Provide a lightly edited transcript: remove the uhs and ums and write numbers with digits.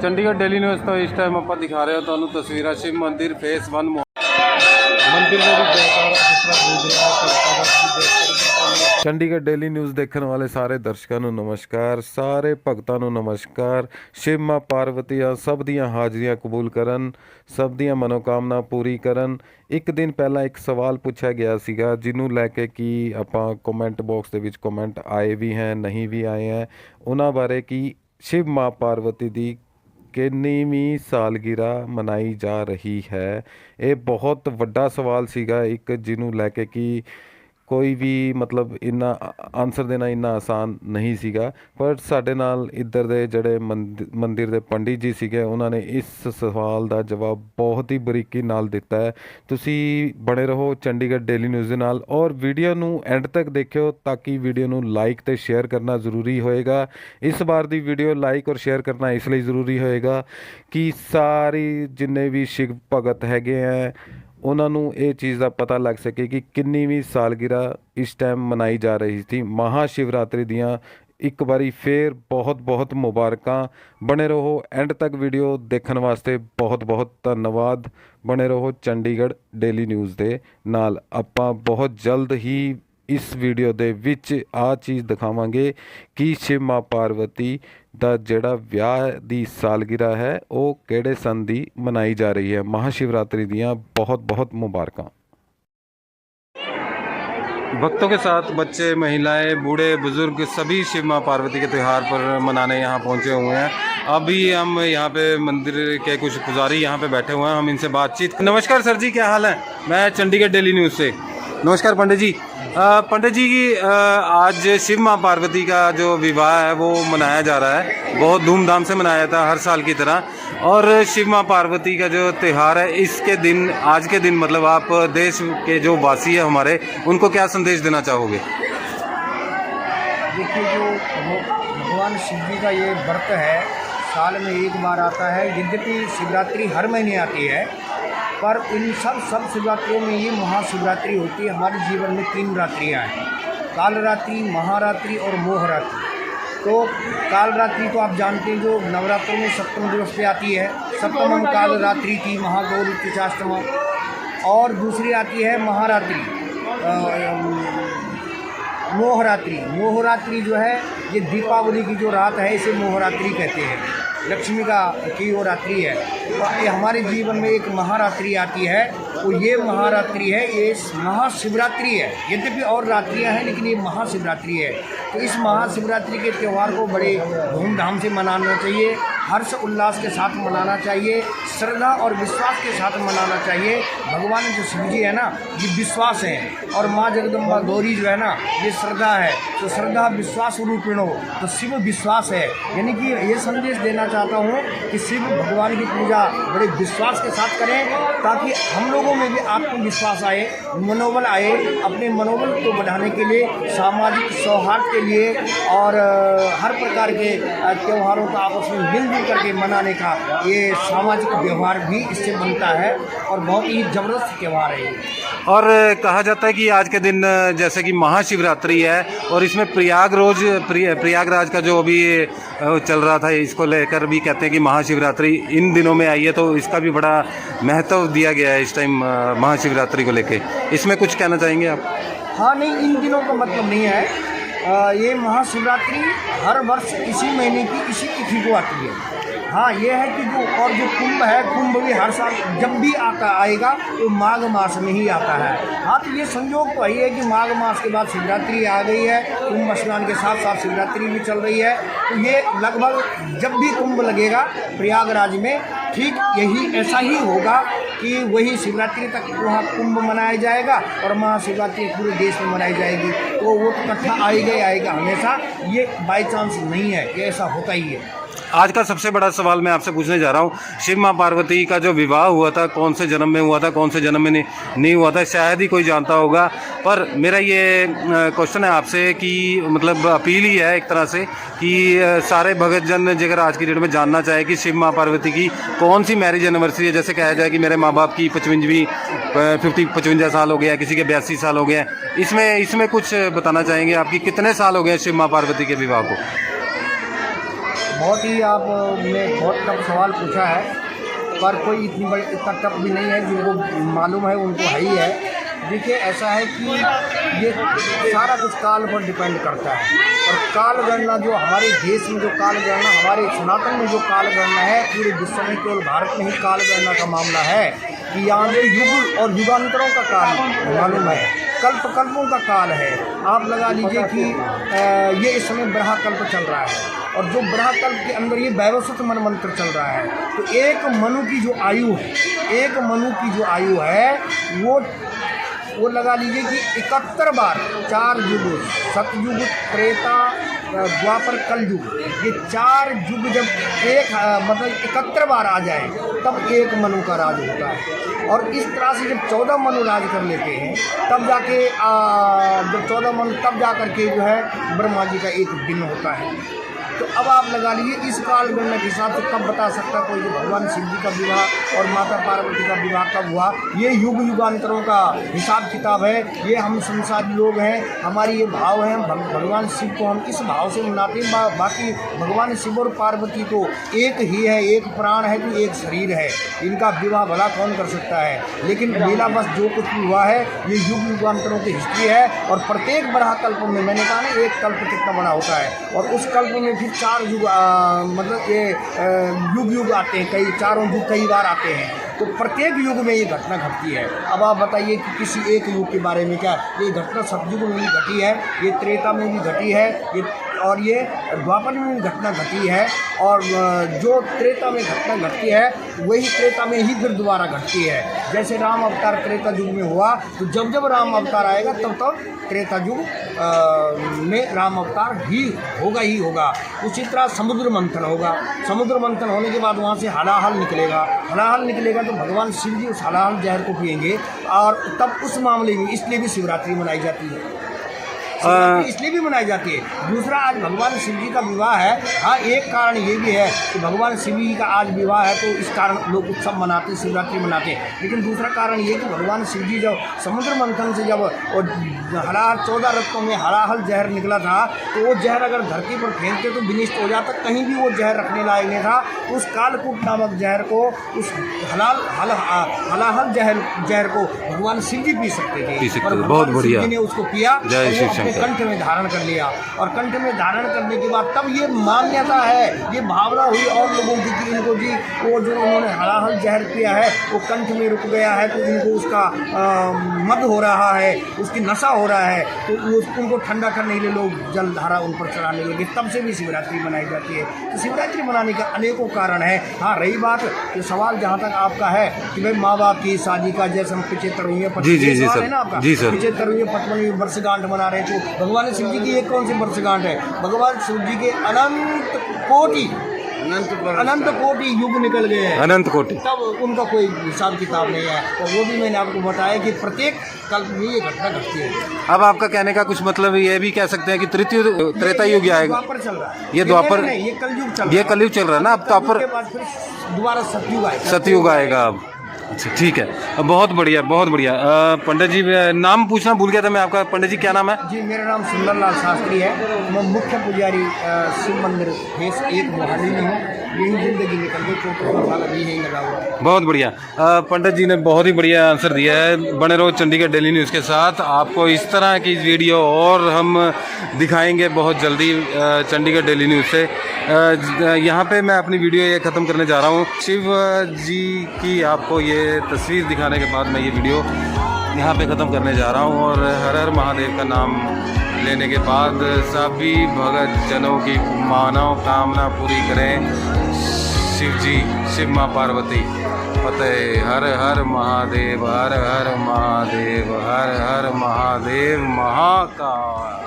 Chandigarh daily news तो इस time ਆਪਾਂ ਦਿਖਾ ਰਹੇ ਹਾਂ ਤੁਹਾਨੂੰ ਤਸਵੀਰਾਂ ਸ਼ਿਵ ਮੰਦਿਰ ਫੇਸ 1 ਮੰਦਿਰ ਦੇ ਵਿੱਚ ਕਿਸ ਤਰ੍ਹਾਂ ਪੂਜ ਰਿਹਾ ਹੈ। ਚੰਡੀਗੜ੍ਹ ਡੇਲੀ ਨਿਊਜ਼ ਦੇਖਣ ਵਾਲੇ ਸਾਰੇ ਦਰਸ਼ਕਾਂ ਨੂੰ ਨਮਸਕਾਰ, ਸਾਰੇ ਭਗਤਾਂ ਨੂੰ ਨਮਸਕਾਰ। ਸ਼ਿਵ ਮਾਂ ਪਾਰਵਤੀਆਂ ਸਭ ਦੀਆਂ ਹਾਜ਼ਰੀਆਂ ਕਬੂਲ ਕਰਨ, ਸਭ ਦੀਆਂ ਮਨੋਕਾਮਨਾ ਪੂਰੀ ਕਰਨ। ਇੱਕ ਦਿਨ ਪਹਿਲਾਂ ਇੱਕ ਸਵਾਲ ਪੁੱਛਿਆ ਗਿਆ ਸੀਗਾ ਜਿਹਨੂੰ ਲੈ ਕੇ ਕਿ ਆਪਾਂ ਕਮੈਂਟ ਬਾਕਸ ਦੇ ਵਿੱਚ ਕਮੈਂਟ ਆਏ ਵੀ ਹੈ ਨਹੀਂ ਵੀ ਆਏ ਹੈ ਉਹਨਾਂ ਬਾਰੇ ਕਿ शिव माँ पार्वती दी किन्नीवीं सालगिरह मनाई जा रही है। ये बहुत वड्डा सवाल सीगा एक जिन्हों लैके कि कोई भी मतलब इन्ना आंसर देना इन्ना आसान नहीं सीगा, पर साडे नाल इधर दे जड़े मंदिर दे पंडित जी सीगे उन्होंने इस सवाल का जवाब बहुत ही बरीकी नाल दिता है। तुसी बने रहो चंडीगढ़ डेली न्यूज़ दे नाल और वीडियो नू एंड तक देखियो ताकि वीडियो नू लाइक ते शेयर करना ज़रूरी होएगा। इस बार दी वीडियो लाइक और शेयर करना इसलिए ज़रूरी होएगा कि सारी जिन्ने भी शिव भगत हैगे हैं उन्होंने ये चीज़ का पता लग सके कि किन्नीवीं सालगिरह इस टाइम मनाई जा रही थी। महाशिवरात्रि दियाँ एक बारी फिर बहुत बहुत मुबारकां। बने रहो एंड तक वीडियो देखने वास्ते बहुत बहुत धन्यवाद। बने रहो चंडीगढ़ डेली न्यूज़ दे नाल। आपां बहुत जल्द ही इस वीडियो दे विच आ चीज़ दिखावांगे कि शिव माँ पार्वती दा जेड़ा विआह दी सालगिरह है वो किहड़े सन दी मनाई जा रही है। महाशिवरात्रि दियाँ बहुत बहुत मुबारकां। भक्तों के साथ बच्चे, महिलाएं, बूढ़े, बुजुर्ग सभी शिव माँ पार्वती के त्यौहार पर मनाने यहाँ पहुँचे हुए हैं। अभी हम यहाँ पे मंदिर के कुछ पुजारी यहाँ पे बैठे हुए हैं, हम इनसे बातचीत। नमस्कार सर जी, क्या हाल है? मैं चंडीगढ़ डेली न्यूज़ से। नमस्कार पंडित जी। पंडित जी आज शिव माँ पार्वती का जो विवाह है वो मनाया जा रहा है, बहुत धूमधाम से मनाया जाता है हर साल की तरह। और शिव माँ पार्वती का जो त्यौहार है इसके दिन, आज के दिन मतलब आप देश के जो वासी है हमारे, उनको क्या संदेश देना चाहोगे? देखिए, जो भगवान शिव जी का ये व्रत है साल में एक बार आता है। यद्यपि शिवरात्रि हर महीने आती है, पर इन सब शिवरात्रियों में ये महाशिवरात्रि होती है। हमारे जीवन में 3 रात्रियाँ हैं, कालरात्रि, महारात्रि और मोहरात्रि। तो कालरात्रि तो आप जानते हैं जो नवरात्रों में सप्तम दिवस पे आती है। सप्तमम कालरात्रि की महागौरी त्रिचाष्टमा। और दूसरी आती है महारात्रि, मोहरात्रि। मोहरात्रि जो है ये दीपावली की जो रात है इसे मोहरात्रि कहते हैं, लक्ष्मी का की वो रात्रि है। तो ये हमारे जीवन में एक महारात्रि आती है, तो ये महारात्रि है, ये महाशिवरात्रि है। यद्यपि और रात्रियां हैं लेकिन ये महाशिवरात्रि है। तो इस महाशिवरात्रि के त्यौहार को बड़े धूमधाम से मनाना चाहिए, हर्ष उल्लास के साथ मनाना चाहिए, श्रद्धा और विश्वास के साथ मनाना चाहिए। भगवान जो शिव जी है ना ये विश्वास है, और माँ जगदम्बा गौरी जो है ना ये श्रद्धा है। तो श्रद्धा विश्वास रूपिणो, तो शिव विश्वास है। यानी कि ये संदेश देना चाहता हूँ कि शिव भगवान की पूजा बड़े विश्वास के साथ करें ताकि हम लोगों में भी आत्मविश्वास आए, मनोबल आए। अपने मनोबल को बढ़ाने के लिए, सामाजिक सौहार्द के लिए और हर प्रकार के त्योहारों का आपस में मिलजुल करके मनाने का ये सामाजिक व्यवहार भी इससे बनता है और बहुत ही ज़बरदस्त त्यौहार है ये। और कहा जाता है कि आज के दिन जैसे कि महाशिवरात्रि है और इसमें प्रयागराज का जो अभी चल रहा था इसको लेकर भी कहते हैं कि महाशिवरात्रि इन दिनों में आई है, तो इसका भी बड़ा महत्व दिया गया है इस टाइम महाशिवरात्रि को लेके। इसमें कुछ कहना चाहेंगे आप? हाँ, नहीं, इन दिनों का मतलब नहीं है। ये महाशिवरात्रि हर वर्ष इसी महीने की इसी तिथि को आती है। हाँ, ये है कि जो कुंभ है, कुंभ भी हर साल जब भी आएगा तो माघ मास में ही आता है। हाँ, तो ये संयोग तो यही है कि माघ मास के बाद शिवरात्रि आ गई है, कुंभ स्नान के साथ साथ शिवरात्रि भी चल रही है। तो ये लगभग जब भी कुंभ लगेगा प्रयागराज में, ठीक यही ऐसा ही होगा कि वही शिवरात्रि तक वहाँ कुंभ मनाया जाएगा और महाशिवरात्रि पूरे देश में मनाई जाएगी। तो वो तो इकट्ठा आएगा हमेशा, ये बाई चांस नहीं है, ये ऐसा होता ही है। आज का सबसे बड़ा सवाल मैं आपसे पूछने जा रहा हूँ, शिव माँ पार्वती का जो विवाह हुआ था कौन से जन्म में हुआ था, कौन से जन्म में नहीं हुआ था, शायद ही कोई जानता होगा। पर मेरा ये क्वेश्चन है आपसे कि मतलब अपील ही है एक तरह से कि सारे भगत जन अगर आज की डेट में जानना चाहे कि शिव माँ पार्वती की कौन सी मैरिज एनिवर्सरी है। जैसे कहा जाए कि मेरे माँ बाप की 55 साल हो गया, किसी के 82 साल हो गया, इसमें कुछ बताना चाहेंगे आपकी कितने साल हो गए शिव माँ पार्वती के विवाह को? बहुत ही आपने बहुत टफ सवाल पूछा है, पर कोई इतना टफ भी नहीं है, जिनको मालूम है उनको है ही है। देखिए ऐसा है कि ये सारा कुछ काल पर डिपेंड करता है, और काल गणना जो हमारे देश में जो काल गणना, हमारे सनातन में जो काल गणना है, पूरे विश्व में केवल भारत में ही काल गणना का मामला है कि यहाँ पे युग और युगांतरों का काल मालूम है, कल्पों का काल है। आप लगा लीजिए कि ये इस समय ब्रह्मा कल्प चल रहा है, और जो ब्रह्मा कल्प के अंदर ये वैवस्वत मनमंत्र चल रहा है। तो एक मनु की जो आयु है, वो लगा लीजिए कि 71 बार, 4 युग, सतयुग, त्रेता, द्वापर, कलयुग, ये 4 युग जब मतलब 71 बार आ जाए तब एक मनु का राज होता है। और इस तरह से जब 14 मनु राज कर लेते हैं तब जाके जब 14 मनु तब जा कर के जो है ब्रह्मा जी का एक दिन होता है। तो अब आप लगा लीजिए इस काल गणना के हिसाब से कब बता सकता कोई कि भगवान शिव जी का विवाह और माता पार्वती का विवाह कब हुआ। ये युग युगांतरों का हिसाब किताब है, ये हम संसारी लोग हैं, हमारी ये भाव है, भगवान शिव को हम इस भाव से मनाते हैं। बाकी भगवान शिव और पार्वती तो एक ही है, एक प्राण है, तो एक शरीर है, इनका विवाह भला कौन कर सकता है। लेकिन लीला बस जो कुछ भी हुआ है ये युग युगांतरों की हिस्ट्री है, और प्रत्येक बड़ा कल्प में, मैंने कहा ना एक कल्प कितना बड़ा होता है, और उस कल्प में 4 युग मतलब ये युग आते हैं, कई 4 युग कई बार आते हैं। तो प्रत्येक युग में ये घटना घटती है। अब आप बताइए कि किसी एक युग के बारे में क्या ये घटना सतयुग में भी घटी है, ये त्रेता में भी घटी है, ये और ये द्वापर में भी घटना घटी है, और जो त्रेता में घटना घटती है वही त्रेता में ही फिर दोबारा घटती है। जैसे राम अवतार त्रेता युग में हुआ, तो जब जब राम अवतार आएगा तब त्रेता युग में राम अवतार ही होगा। उसी तरह समुद्र मंथन होगा, समुद्र मंथन होने के बाद वहाँ से हलाहल निकलेगा, तो भगवान शिव जी उस हलाहल जहर को पिएंगे, और तब उस मामले में इसलिए भी शिवरात्रि मनाई जाती है, इसलिए भी मनाई जाती है। दूसरा, आज भगवान शिव जी का विवाह है। हाँ, एक कारण ये भी है कि भगवान शिव जी का आज विवाह है, तो इस कारण लोग उत्सव मनाते हैं, शिवरात्रि मनाते हैं। लेकिन दूसरा कारण ये कि भगवान शिव जी जब समुद्र मंथन से जब 14 रत्नों में हलाहल जहर निकला था, तो वो जहर अगर धरती पर फेंकते तो विनिष्ट हो जाता, कहीं भी वो जहर रखने लायक नहीं था। उस कालकूट नामक जहर को, उस हलाहल जहर को भगवान शिव जी पी सकते थे, और बहुत बढ़िया शिव जी ने उसको पिया, कंठ में धारण कर लिया, और कंठ में धारण करने के बाद तब ये मान्यता है, ये भावना हुई और लोगों की कि इनको जी वो जो उन्होंने हलाहल जहर पिया है वो कंठ में रुक गया है, तो इनको उसका मद हो रहा है, उसकी नशा हो रहा है, तो उनको ठंडा करने के लिए लोग जल धारा उन पर चढ़ाने लगे। तब से भी शिवरात्रि मनाई जाती है। तो शिवरात्रि मनाने का अनेकों कारण है। हाँ, रही बात ये सवाल जहाँ तक आपका है कि भाई माँ बाप की शादी का, जैसे हम 75वीं 55वीं है ना आपका, 75वीं 55वीं वर्षगांठ मना रहे, तो भगवान शिव जी की एक कौन सी वर्षगांठ है? भगवान शिव जी के अनंत कोटि युग निकल गए हैं, अनंत कोटि, तब उनका कोई हिसाब किताब नहीं है। और वो भी मैंने आपको बताया कि प्रत्येक कल्प में ये घटना घटती है। अब आपका कहने का कुछ मतलब ये भी कह सकते हैं कि त्रेता युग आएगा, द्वापर चल रहा है, ये द्वापर नहीं, ये कलयुग चल रहा है, ये कलयुग चल रहा है ना। अब तो पर दोबारा सतयुग आएगा अब। अच्छा, ठीक है, बहुत बढ़िया, बहुत बढ़िया। पंडित जी, नाम पूछना भूल गया था मैं आपका। पंडित जी क्या नाम है? जी, मेरा नाम सुंदरलाल शास्त्री है, मैं मुख्य पुजारी शिव मंदिर फेस 1 मोहाली में हूँ। यही जिंदगी निकल गई, 4 साल अभी यही लगा हुआ है। बहुत बढ़िया, पंडित जी ने बहुत ही बढ़िया आंसर दिया है। बने रहो चंडीगढ़ डेली न्यूज़ के साथ, आपको इस तरह की वीडियो और हम दिखाएंगे बहुत जल्दी चंडीगढ़ डेली न्यूज़ से। यहाँ पे मैं अपनी वीडियो ये ख़त्म करने जा रहा हूँ। शिव जी की आपको ये तस्वीर दिखाने के बाद मैं ये वीडियो यहाँ पे ख़त्म करने जा रहा हूँ, और हर हर महादेव का नाम लेने के बाद सभी भगत जनों की मानव कामना पूरी करें। शिव जी, शिव माँ पार्वती, फतेह। हर हर महादेव, हर हर महादेव, हर हर महादेव, महाकाल।